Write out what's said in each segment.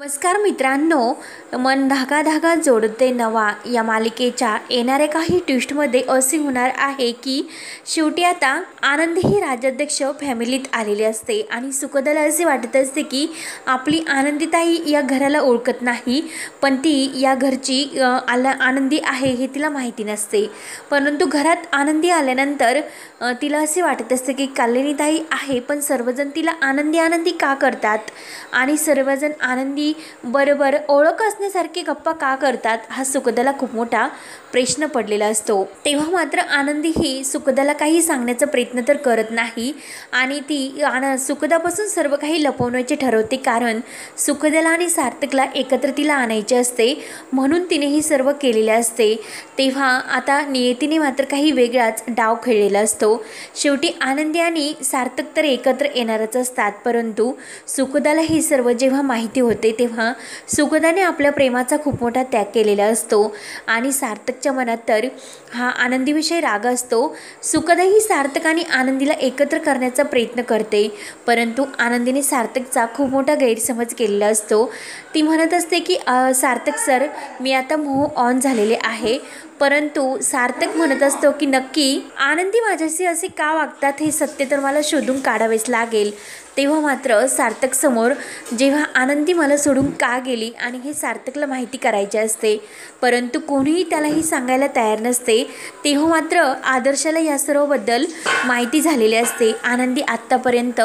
नमस्कार मित्रांनो, मन धागा धागा जोडते नवा या मालिकेच्या येणाऱ्या काही ट्विस्टमध्ये असे होणार आहे की शेवटी आता आनंद ही राज्याध्यक्ष फॅमिलीत आलेली असते आणि सुखदाला असे वाटत असते की आपली आनंदीताई या घराला ओळखत नाही, पण ती या घरची आनंदी आहे हे तिला माहिती नसते. परंतु घरात आनंदी आल्यानंतर तिला असे वाटत असते की कल्याणीताई आहे, पण सर्वजण तिला आनंदी आनंदी का करतात आणि सर्वजण आनंदी बरोबर ओळख असण्यासारखे गप्पा का करतात हा सुखदाला खूप मोठा प्रश्न पडलेला असतो. तेव्हा मात्र आनंदी ही सुखदाला काही सांगण्याचा प्रयत्न तर करत नाही आणि ती सुखदापासून सर्व काही लपवण्याचे ठरवते, कारण सुखदाला आणि सार्थकला एकत्र तिला आणायचे असते म्हणून तिने हे सर्व केलेले असते. तेव्हा आता नियतीने मात्र काही वेगळाच डाव खेळलेला असतो. शेवटी आनंदी आणि सार्थक तर एकत्र येणारच असतात, परंतु सुखदाला हे सर्व जेव्हा माहिती होते तेव्हा सुखदाने आपल्या प्रेमाचा खूप मोठा त्याग केलेला असतो आणि सार्थकच्या मनात तर हा आनंदीविषयी राग असतो. सुखदा ही सार्थक आणि आनंदीला एकत्र करण्याचा प्रयत्न करते, परंतु आनंदीने सार्थकचा खूप मोठा गैरसमज केलेला असतो. ती म्हणत असते की सार्थक सर, मी आता मूव्ह ऑन झालेले आहे, परंतु सार्थक म्हणत असतो की नक्की आनंदी माझ्याशी असे का वागतात हे सत्य तर मला शोधून काढावेच लागेल. तेव्हा मात्र सार्थक समोर जेव्हा आनंदी मला सोडून का गेली आणि हे सार्थकला माहिती करायचे असते, परंतु कोणीही त्यालाही सांगायला तयार नसते. तेव्हा मात्र आदर्शाला या सर्वबद्दल माहिती झालेली असते. आनंदी आत्तापर्यंत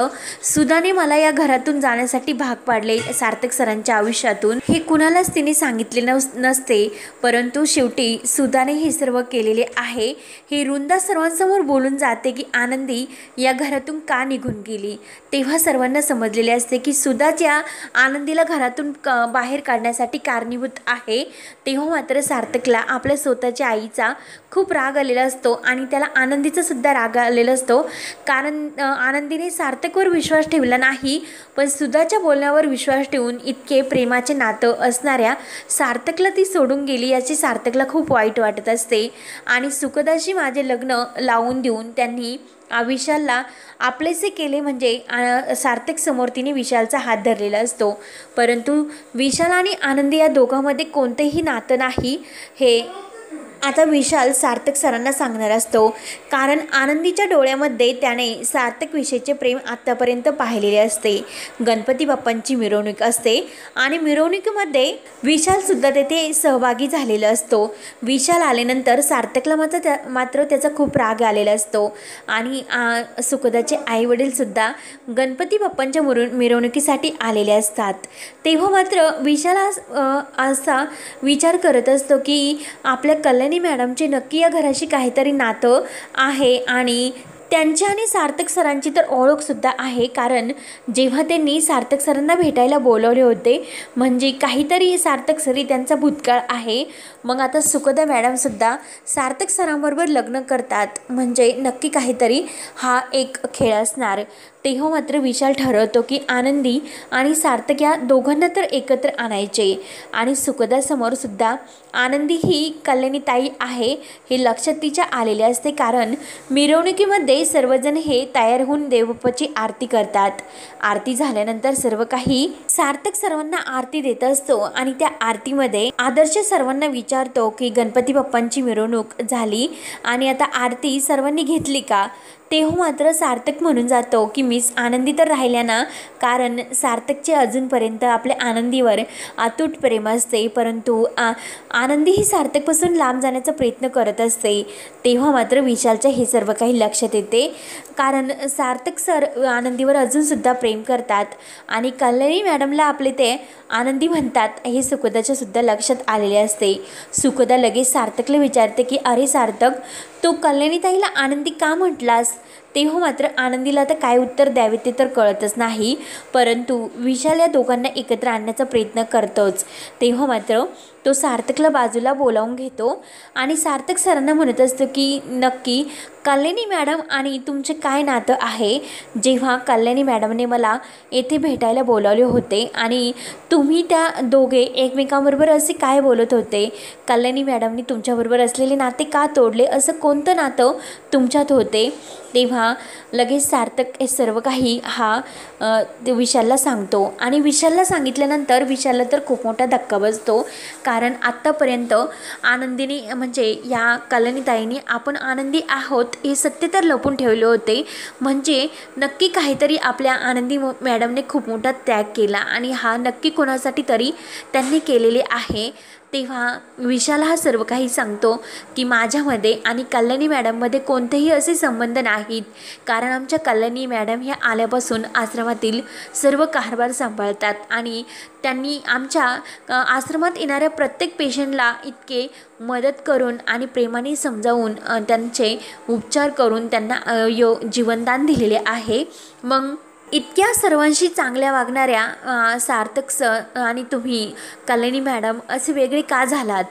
सुधाने मला या घरातून जाण्यासाठी भाग पाडले सार्थक सरांच्या आयुष्यातून, हे कुणालाच तिने सांगितले नसते, परंतु शेवटी सुधाने हे सर्व केलेले आहे. हे वृंदा सर्वांसमोर बोलून जाते की आनंदी या घरातून का निघून गेली. तेव्हा सर्वांना समजलेले असते की सुधाच या आनंदीला घरातून बाहेर काढण्यासाठी कारणीभूत आहे. तेव्हा मात्र सार्थकला आपल्या स्वतःच्या आईचा खूप राग आलेला असतो आणि त्याला आनंदीचा सुद्धा राग आलेला असतो, कारण आनंदीने सार्थकवर विश्वास ठेवला नाही, पण सुधाच्या बोलण्यावर विश्वास ठेवून इतके प्रेमाचे नातं असणाऱ्या सार्थकला ती सोडून गेली याचे सार्थकला खूप वाईट वाटत असते. आणि सुखदाशी माझे लग्न लावून देऊन त्यांनी विशालला आपलेसे केले म्हणजे सार्थक समोर तिने विशालचा हात धरलेला असतो, परंतु विशाल आणि आनंदी या दोघांमध्ये कोणतेही नातं नाही हे आता विशाल सार्थक सरांना सांगणार असतो, कारण आनंदीच्या डोळ्यामध्ये त्याने सार्थक विषयीचे प्रेम आत्तापर्यंत पाहिलेले असते. गणपती बाप्पांची मिरवणूक असते आणि मिरवणुकीमध्ये विशालसुद्धा तेथे सहभागी झालेला असतो. विशाल आल्यानंतर सार्थकला मात्र त्याचा खूप राग आलेला असतो आणि सुखदाचे आईवडीलसुद्धा गणपती बाप्पांच्या मिरवणुकीसाठी आलेले असतात. तेव्हा मात्र विशाल असा विचार करत असतो की आपल्या मॅडमचे नक्की या घराशी काहीतरी नातं आहे आणि त्यांची आणि सार्थक सरांची तर ओळखसुद्धा आहे, कारण जेव्हा त्यांनी सार्थक सरांना भेटायला बोलवले होते म्हणजे काहीतरी सार्थक सरी त्यांचा भूतकाळ आहे. मग आता सुखदा मॅडमसुद्धा सार्थक सरांबरोबर लग्न करतात म्हणजे नक्की काहीतरी हा एक खेळ असणार. तेव्हा मात्र विशाल ठरवतो की आनंदी आणि सार्थक या दोघांना तर एकत्र आणायचे आणि सुखदासमोर सुद्धा आनंदी ही कल्याणीताई आहे हे लक्षात तिच्या आलेले असते, कारण मिरवणुकीमध्ये सर्वजण हे तयार होऊन देवबाप्पाची आरती करतात. आरती झाल्यानंतर सर्व काही सार्थक सर्वांना आरती देत असतो आणि त्या आरतीमध्ये आदर्श सर्वांना विचारतो की गणपती बाप्पांची मिरवणूक झाली आणि आता आरती सर्वांनी घेतली का. तेव्हा मात्र सार्थक म्हणून जातो की मिस आनंदी तर राहिल्या ना, कारण सार्थकचे अजूनपर्यंत आपल्या आनंदीवर अतूट प्रेम असते, परंतु आनंदी ही सार्थकपासून लांब जाण्याचा प्रयत्न करत असते. तेव्हा मात्र विशालच्या हे सर्व काही लक्षात येते, कारण सार्थक सर आनंदीवर अजूनसुद्धा प्रेम करतात आणि कल्याणी मॅडमला आपले ते आनंदी म्हणतात हे सुखदाच्या सुद्धा लक्षात आलेले असते. सुखदा लगेच सार्थकला विचारते की अरे सार्थक, तू कल्याणीताईला आनंदी का म्हटलास. तेव्हा मात्र आनंदीला आता काय उत्तर द्यावे ते तर कळतच नाही, परंतु विशाल या दोघांना एकत्र आणण्याचा प्रयत्न करतोच. तेव्हा मात्र तो सार्थकला बाजूला बोलावून घेतो आणि सार्थक सरांना म्हणत असतो की नक्की कल्याणी मॅडम आणि तुमचे काय नातं आहे? जेव्हा कल्याणी मॅडमने मला येथे भेटायला बोलावले होते आणि तुम्ही त्या दोघे एकमेकांबरोबर असे काय बोलत होते? कल्याणी मॅडमनी तुमच्याबरोबर असलेले नाते का तोडले? असं कोणतं नातं तुमच्यात होते? तेव्हा लगेच सार्थक हे सर्व काही विशालला सांगतो आणि विशालला सांगितल्यानंतर विशालला तर खूप मोठा धक्का बसतो. कारण आत्तापर्यंत आनंदीने म्हणजे या कल्याणीताईंनी आपण आनंदी आहोत हे सत्य तर लपून ठेवले होते. म्हणजे नक्की काहीतरी आपल्या आनंदी मॅडमने खूप मोठा त्याग केला आणि हा नक्की कोणासाठी तरी त्यांनी केलेले आहे. तेव्हा विशाल हा सर्व काही सांगतो की माझ्यामध्ये आणि कल्याणी मॅडममध्ये कोणतेही असे संबंध नाहीत. कारण आमच्या कल्याणी मॅडम ह्या आल्यापासून आश्रमातील सर्व कारभार सांभाळतात आणि त्यांनी आमच्या आश्रमात येणाऱ्या प्रत्येक पेशंटला इतके मदत करून आणि प्रेमाने समजावून त्यांचे उपचार करून त्यांना जीवनदान दिलेले आहे. मग इतक्या सर्वांशी चांगल्या वागणाऱ्या सार्थक सर आणि तुम्ही कल्याणी मॅडम असे वेगळे का झालात?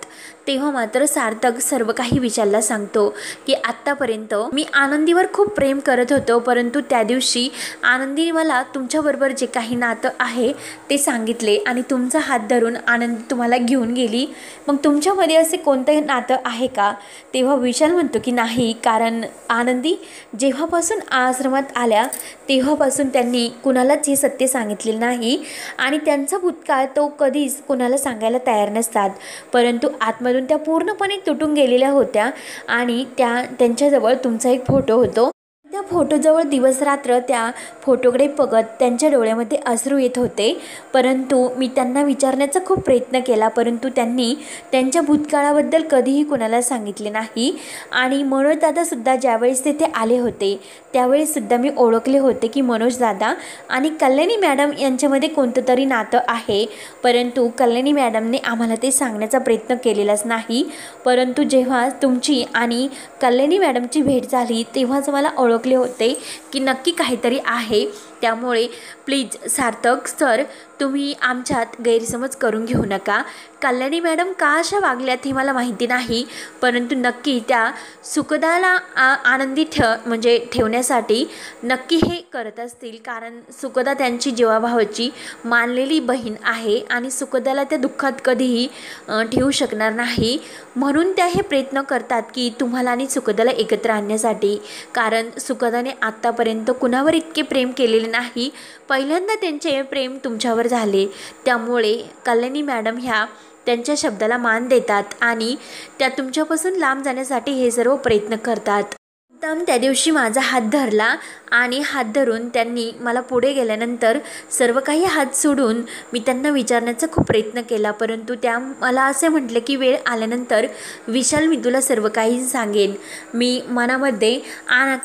तेव्हा मात्र सार्थक सर्व काही विशालला सांगतो की आत्तापर्यंत मी आनंदीवर खूप प्रेम करत होतो, परंतु त्या दिवशी आनंदीने मला तुमच्याबरोबर जे काही नातं आहे ते सांगितले आणि तुमचा हात धरून आनंदी तुम्हाला घेऊन गेली. मग तुमच्यामध्ये असे कोणतं नातं आहे का? तेव्हा विशाल म्हणतो की नाही, कारण आनंदी जेव्हापासून आश्रमात आल्या तेव्हापासून त्यांनी कुणालाच हे सत्य सांगितले नाही आणि त्यांचा भूतकाळ तो कधीच कुणाला सांगायला तयार नसतात. परंतु आतमधून त्या पूर्णपणे तुटून गेलेल्या होत्या आणि त्यांच्याजवळ तुमचा एक फोटो होतो. त्या फोटोजवळ दिवस रात्र त्या फोटोकडे बघत त्यांच्या डोळ्यामध्ये अश्रू येत होते. परंतु मी त्यांना विचारण्याचा खूप प्रयत्न केला, परंतु त्यांनी त्यांच्या भूतकाळाबद्दल कधीही कुणाला सांगितले नाही. आणि मनोज दादासुद्धा ज्यावेळेस तेथे आले होते त्यावेळेससुद्धा मी ओळखले होते की मनोज दादा आणि कल्याणी मॅडम यांच्यामध्ये कोणतं तरी नातं आहे. परंतु कल्याणी मॅडमने आम्हाला ते सांगण्याचा प्रयत्न केलेलाच नाही. परंतु जेव्हा तुमची आणि कल्याणी मॅडमची भेट झाली तेव्हाच मला ओळखले होते की नक्की काहीतरी आहे. त्यामुळे प्लीज सार्थक सर, तुम्ही आमच्यात गैरसमज करून घेऊ नका. कल्याणी मॅडम का अशा वागल्यात हे मला माहिती नाही, परंतु नक्की त्या सुखदाला आनंदी ठेवण्यासाठी नक्की हे करत असतील. कारण सुखदा त्यांची जीवाभावाची मानलेली बहीण आहे आणि सुखदाला त्या दुःखात कधीही ठेवू शकणार नाही. म्हणून त्या हे प्रयत्न करतात की तुम्हाला आणि सुखदाला एकत्र आणण्यासाठी. कारण सुखदाने आत्तापर्यंत कुणावर इतके प्रेम केलेले नाही, पहिल्यांदा त्यांचे प्रेम तुमच्यावर झाले. त्यामुळे कल्याणी मॅडम ह्या त्यांच्या शब्दाला मान देतात आणि त्या तुमच्यापासून लांब जाण्यासाठी हे सर्व प्रयत्न करतात. एकदम त्या दिवशी माझा हात धरला आणि हात धरून त्यांनी मला पुढे गेल्यानंतर सर्व काही हात सोडून मी त्यांना विचारण्याचा खूप प्रयत्न केला, परंतु त्या मला असे म्हटले की वेळ आल्यानंतर विशाल मी तुला सर्व काही सांगेन. मी मनामध्ये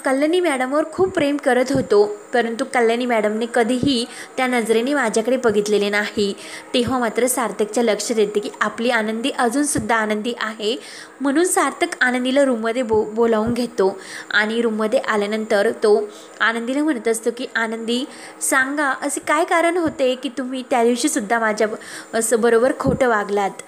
कल्याणी मॅडमवर खूप प्रेम करत होतो, परंतु कल्याणी मॅडमने कधीही त्या नजरेने माझ्याकडे बघितलेले नाही. तेव्हा मात्र सार्थकच्या लक्षात येते की आपली आनंदी अजूनसुद्धा आनंदी आहे. म्हणून सार्थक आनंदीला रूममध्ये बोलावून घेतो आणि रूममध्ये आल्यानंतर तो आनंदीला म्हणत असतो की आनंदी सांगा, असे काय कारण होते की तुम्ही त्या दिवशीसुद्धा माझ्या बरोबर खोटं वागलात?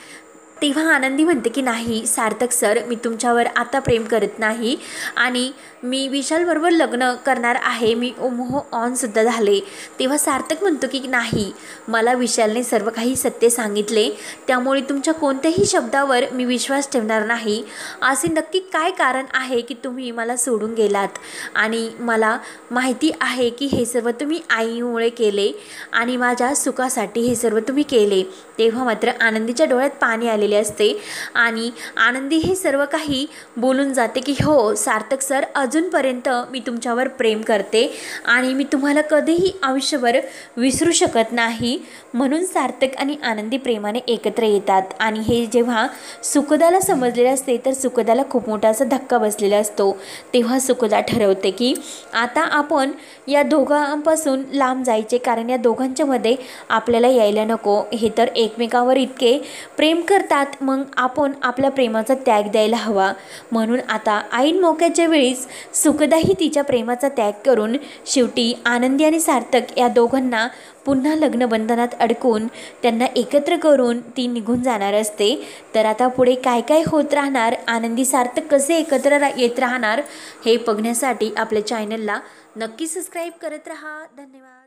तेव्हा आनंदी म्हणते की नाही सार्थक सर, मी तुमच्यावर आता प्रेम करत नाही आणि मी विशालबरोबर लग्न करणार आहे. मी मोह ऑनसुद्धा झाले. तेव्हा सार्थक म्हणतो की नाही, मला विशालने सर्व काही सत्य सांगितले, त्यामुळे तुमच्या कोणत्याही शब्दावर मी विश्वास ठेवणार नाही. असे नक्की काय कारण आहे की तुम्ही मला सोडून गेलात? आणि मला माहिती आहे की हे सर्व तुम्ही आईमुळे केले आणि माझ्या सुखासाठी हे सर्व तुम्ही केले. तेव्हा मात्र आनंदीच्या डोळ्यात पाणी आलेले असते आणि आनंदी हे सर्व काही बोलून जाते की हो सार्थक सर, अजूनपर्यंत मी तुमच्यावर प्रेम करते आणि मी तुम्हाला कधीही आयुष्यभर विसरू शकत नाही. म्हणून सार्थक आणि आनंदी प्रेमाने एकत्र येतात आणि हे जेव्हा सुखदाला समजलेले असते तर सुखदाला खूप मोठा असा धक्का बसलेला असतो. तेव्हा सुखदा ठरवते की आता आपण या दोघांपासून लांब जायचे, कारण या दोघांच्या मध्ये आपल्याला यायला नको. हे तर एकमेकावर इतके प्रेम करतात त्यात मग आपण आपल्या प्रेमाचा त्याग द्यायला हवा। म्हणून आता ऐन मोक्याच्या वेळीच सुखदाही तिच्या प्रेमाचा त्याग करून शेवटी आनंदी आणि सार्थक या दोघांना पुन्हा लग्नबंधनात अडकून त्यांना एकत्र करून ती निघून जाणार असते। तर आता पुढे काय काय होत राहणार, आनंदी सार्थक कसे एकत्र येत राहणार हे बघण्यासाठी आपल्या चॅनलला नक्की सबस्क्राईब करत राहा। धन्यवाद।